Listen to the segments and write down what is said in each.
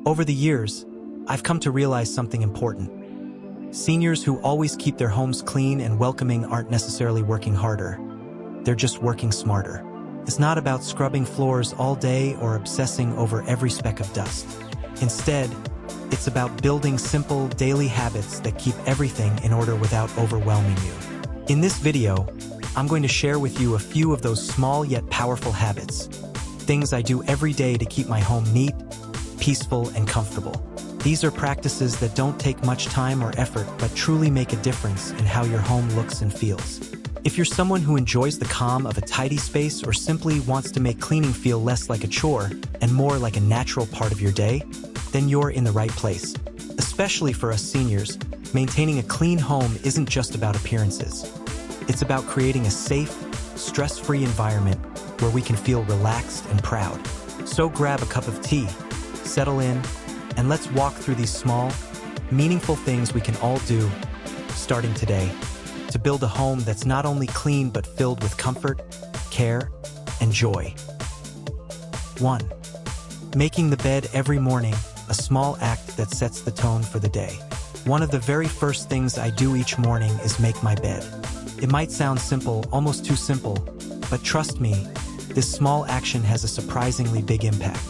Over the years, I've come to realize something important. Seniors who always keep their homes clean and welcoming aren't necessarily working harder. They're just working smarter. It's not about scrubbing floors all day or obsessing over every speck of dust. Instead, it's about building simple, daily habits that keep everything in order without overwhelming you. In this video, I'm going to share with you a few of those small yet powerful habits. Things I do every day to keep my home neat, peaceful, and comfortable. These are practices that don't take much time or effort but truly make a difference in how your home looks and feels. If you're someone who enjoys the calm of a tidy space or simply wants to make cleaning feel less like a chore and more like a natural part of your day, then you're in the right place. Especially for us seniors, maintaining a clean home isn't just about appearances. It's about creating a safe, stress-free environment where we can feel relaxed and proud. So grab a cup of tea, settle in, and let's walk through these small, meaningful things we can all do, starting today, to build a home that's not only clean but filled with comfort, care, and joy. 1. Making the bed every morning, a small act that sets the tone for the day. One of the very first things I do each morning is make my bed. It might sound simple, almost too simple, but trust me, this small action has a surprisingly big impact.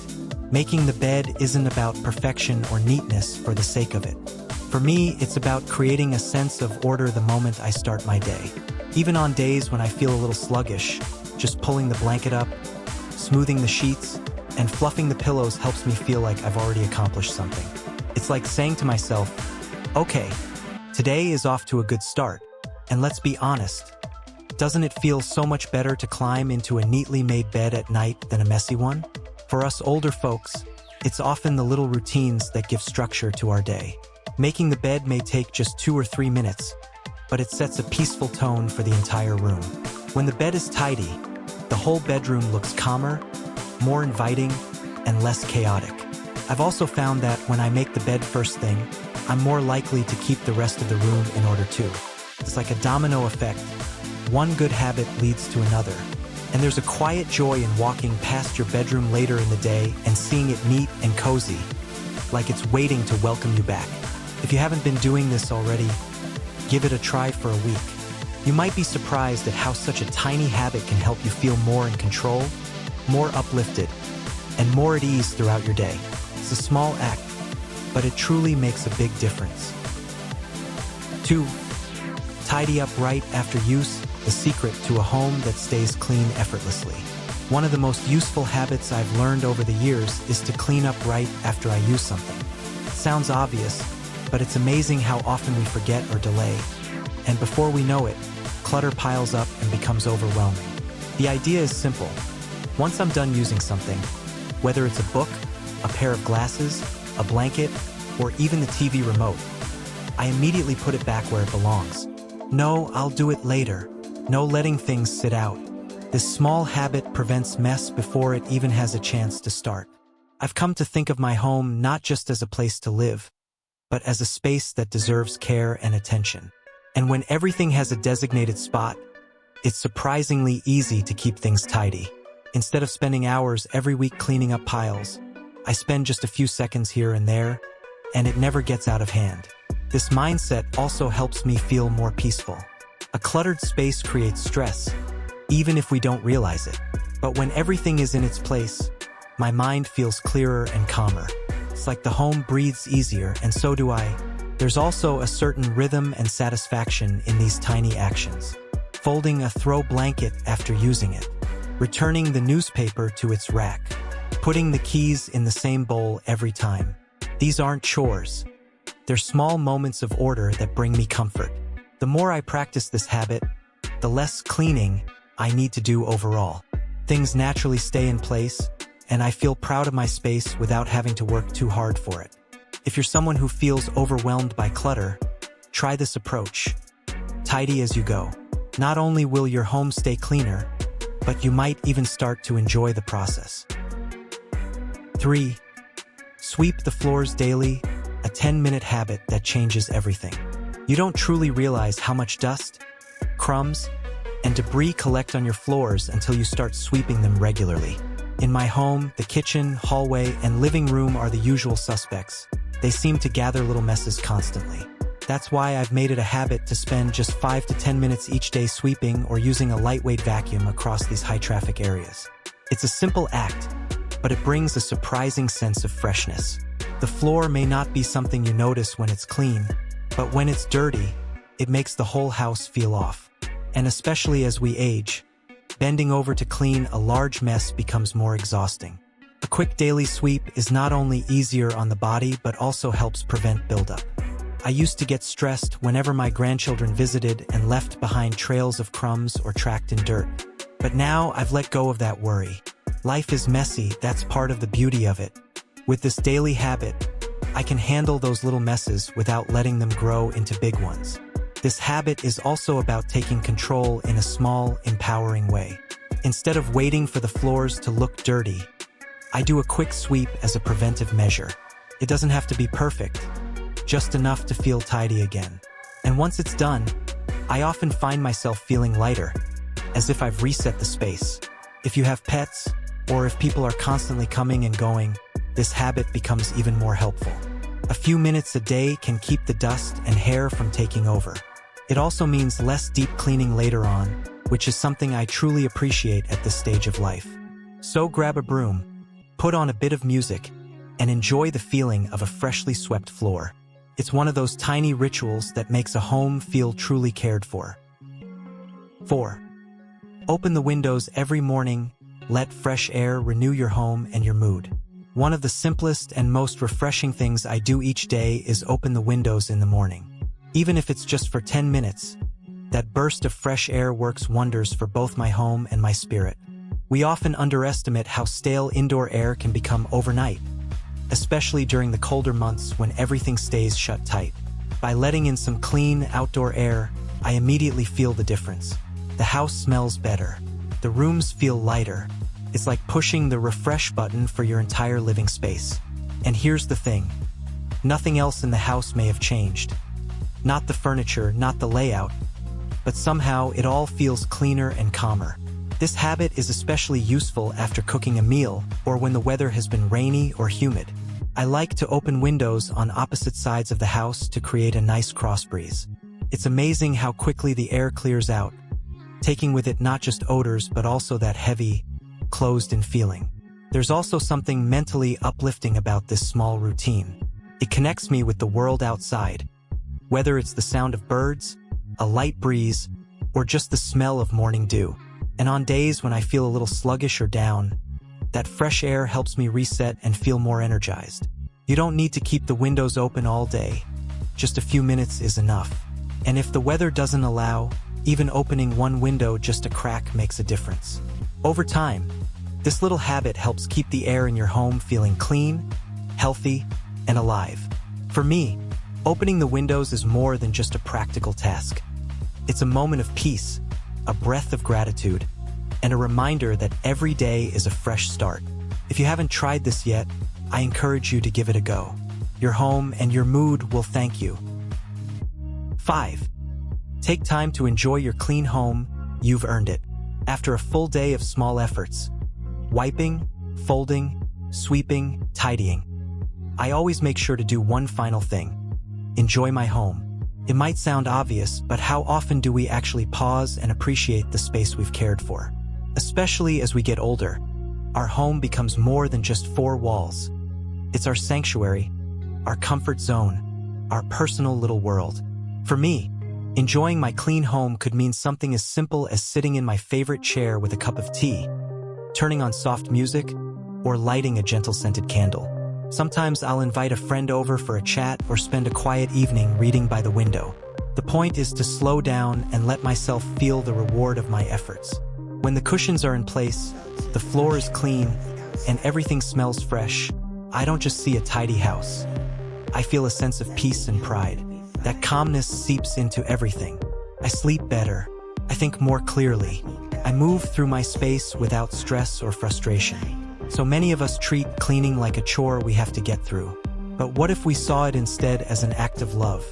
Making the bed isn't about perfection or neatness for the sake of it. For me, it's about creating a sense of order the moment I start my day. Even on days when I feel a little sluggish, just pulling the blanket up, smoothing the sheets, and fluffing the pillows helps me feel like I've already accomplished something. It's like saying to myself, okay, today is off to a good start. And let's be honest, doesn't it feel so much better to climb into a neatly made bed at night than a messy one? For us older folks, it's often the little routines that give structure to our day. Making the bed may take just 2 or 3 minutes, but it sets a peaceful tone for the entire room. When the bed is tidy, the whole bedroom looks calmer, more inviting, and less chaotic. I've also found that when I make the bed first thing, I'm more likely to keep the rest of the room in order too. It's like a domino effect. One good habit leads to another. And there's a quiet joy in walking past your bedroom later in the day and seeing it neat and cozy, like it's waiting to welcome you back. If you haven't been doing this already, give it a try for a week. You might be surprised at how such a tiny habit can help you feel more in control, more uplifted, and more at ease throughout your day. It's a small act, but it truly makes a big difference. 2. Tidy up right after use, the secret to a home that stays clean effortlessly. One of the most useful habits I've learned over the years is to clean up right after I use something. It sounds obvious, but it's amazing how often we forget or delay. And before we know it, clutter piles up and becomes overwhelming. The idea is simple. Once I'm done using something, whether it's a book, a pair of glasses, a blanket, or even the TV remote, I immediately put it back where it belongs. No, I'll do it later. No letting things sit out. This small habit prevents mess before it even has a chance to start. I've come to think of my home not just as a place to live, but as a space that deserves care and attention. And when everything has a designated spot, it's surprisingly easy to keep things tidy. Instead of spending hours every week cleaning up piles, I spend just a few seconds here and there, and it never gets out of hand. This mindset also helps me feel more peaceful. A cluttered space creates stress, even if we don't realize it. But when everything is in its place, my mind feels clearer and calmer. It's like the home breathes easier, and so do I. There's also a certain rhythm and satisfaction in these tiny actions. Folding a throw blanket after using it, returning the newspaper to its rack, putting the keys in the same bowl every time. These aren't chores. They're small moments of order that bring me comfort. The more I practice this habit, the less cleaning I need to do overall. Things naturally stay in place, and I feel proud of my space without having to work too hard for it. If you're someone who feels overwhelmed by clutter, try this approach. Tidy as you go. Not only will your home stay cleaner, but you might even start to enjoy the process. 3. Sweep the floors daily, a 10-minute habit that changes everything. You don't truly realize how much dust, crumbs, and debris collect on your floors until you start sweeping them regularly. In my home, the kitchen, hallway, and living room are the usual suspects. They seem to gather little messes constantly. That's why I've made it a habit to spend just 5 to 10 minutes each day sweeping or using a lightweight vacuum across these high-traffic areas. It's a simple act, but it brings a surprising sense of freshness. The floor may not be something you notice when it's clean, but when it's dirty, it makes the whole house feel off. And especially as we age, bending over to clean a large mess becomes more exhausting. A quick daily sweep is not only easier on the body but also helps prevent buildup. I used to get stressed whenever my grandchildren visited and left behind trails of crumbs or tracked in dirt. But now I've let go of that worry. Life is messy, that's part of the beauty of it. With this daily habit, I can handle those little messes without letting them grow into big ones. This habit is also about taking control in a small, empowering way. Instead of waiting for the floors to look dirty, I do a quick sweep as a preventive measure. It doesn't have to be perfect, just enough to feel tidy again. And once it's done, I often find myself feeling lighter, as if I've reset the space. If you have pets, or if people are constantly coming and going, this habit becomes even more helpful. A few minutes a day can keep the dust and hair from taking over. It also means less deep cleaning later on, which is something I truly appreciate at this stage of life. So grab a broom, put on a bit of music, and enjoy the feeling of a freshly swept floor. It's one of those tiny rituals that makes a home feel truly cared for. 4. Open the windows every morning. Let fresh air renew your home and your mood. One of the simplest and most refreshing things I do each day is open the windows in the morning. Even if it's just for 10 minutes, that burst of fresh air works wonders for both my home and my spirit. We often underestimate how stale indoor air can become overnight, especially during the colder months when everything stays shut tight. By letting in some clean, outdoor air, I immediately feel the difference. The house smells better. The rooms feel lighter. It's like pushing the refresh button for your entire living space. And here's the thing. Nothing else in the house may have changed. Not the furniture, not the layout, but somehow it all feels cleaner and calmer. This habit is especially useful after cooking a meal or when the weather has been rainy or humid. I like to open windows on opposite sides of the house to create a nice cross breeze. It's amazing how quickly the air clears out, taking with it not just odors but also that heavy, closed-in feeling. There's also something mentally uplifting about this small routine. It connects me with the world outside, whether it's the sound of birds, a light breeze, or just the smell of morning dew. And on days when I feel a little sluggish or down, that fresh air helps me reset and feel more energized. You don't need to keep the windows open all day. Just a few minutes is enough. And if the weather doesn't allow, even opening one window just a crack makes a difference. Over time, this little habit helps keep the air in your home feeling clean, healthy, and alive. For me, opening the windows is more than just a practical task. It's a moment of peace, a breath of gratitude, and a reminder that every day is a fresh start. If you haven't tried this yet, I encourage you to give it a go. Your home and your mood will thank you. 5. Take time to enjoy your clean home. You've earned it. After a full day of small efforts, wiping, folding, sweeping, tidying, I always make sure to do one final thing: enjoy my home. It might sound obvious, but how often do we actually pause and appreciate the space we've cared for? Especially as we get older, our home becomes more than just four walls. It's our sanctuary, our comfort zone, our personal little world. For me, enjoying my clean home could mean something as simple as sitting in my favorite chair with a cup of tea, turning on soft music, or lighting a gentle scented candle. Sometimes I'll invite a friend over for a chat or spend a quiet evening reading by the window. The point is to slow down and let myself feel the reward of my efforts. When the cushions are in place, the floor is clean, and everything smells fresh, I don't just see a tidy house. I feel a sense of peace and pride. That calmness seeps into everything. I sleep better. I think more clearly. I move through my space without stress or frustration. So many of us treat cleaning like a chore we have to get through. But what if we saw it instead as an act of love?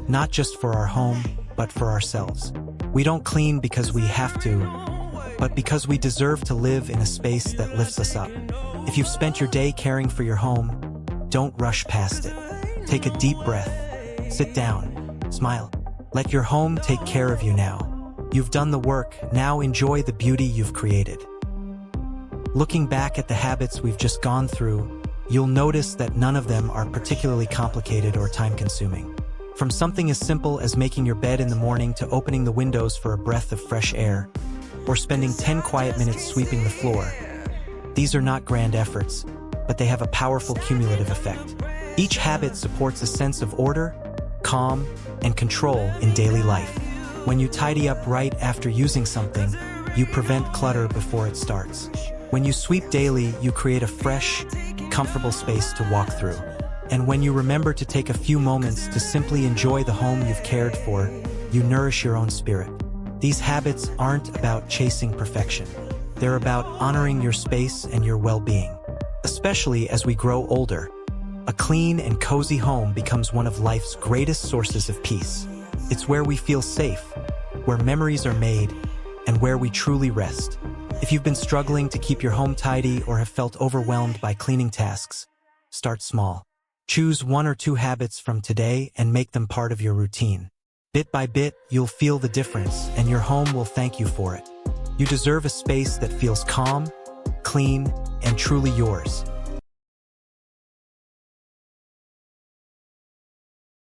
Not just for our home, but for ourselves. We don't clean because we have to. but because we deserve to live in a space that lifts us up. If you've spent your day caring for your home, don't rush past it. Take a deep breath. Sit down. Smile. Let your home take care of you now. You've done the work, now enjoy the beauty you've created. Looking back at the habits we've just gone through, you'll notice that none of them are particularly complicated or time-consuming. From something as simple as making your bed in the morning to opening the windows for a breath of fresh air, or spending 10 quiet minutes sweeping the floor. These are not grand efforts, but they have a powerful cumulative effect. Each habit supports a sense of order, calm, and control in daily life. When you tidy up right after using something, you prevent clutter before it starts. When you sweep daily, you create a fresh, comfortable space to walk through. And when you remember to take a few moments to simply enjoy the home you've cared for, you nourish your own spirit. These habits aren't about chasing perfection. They're about honoring your space and your well-being. Especially as we grow older, a clean and cozy home becomes one of life's greatest sources of peace. It's where we feel safe, where memories are made, and where we truly rest. If you've been struggling to keep your home tidy or have felt overwhelmed by cleaning tasks, start small. Choose 1 or 2 habits from today and make them part of your routine. Bit by bit, you'll feel the difference, and your home will thank you for it. You deserve a space that feels calm, clean, and truly yours.